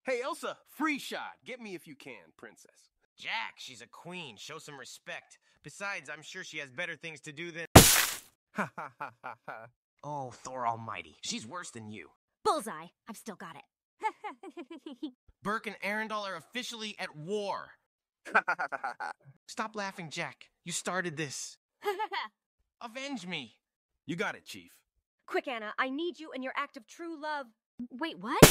Hey, Elsa, free shot. Get me if you can, princess. Jack, she's a queen. Show some respect. Besides, I'm sure she has better things to do than... Ha ha ha ha ha. Oh, Thor almighty. She's worse than you. Bullseye. I've still got it. Burke and Arundel are officially at war. Stop laughing, Jack. You started this. Avenge me. You got it, Chief. Quick, Anna. I need you and your act of true love. Wait, what?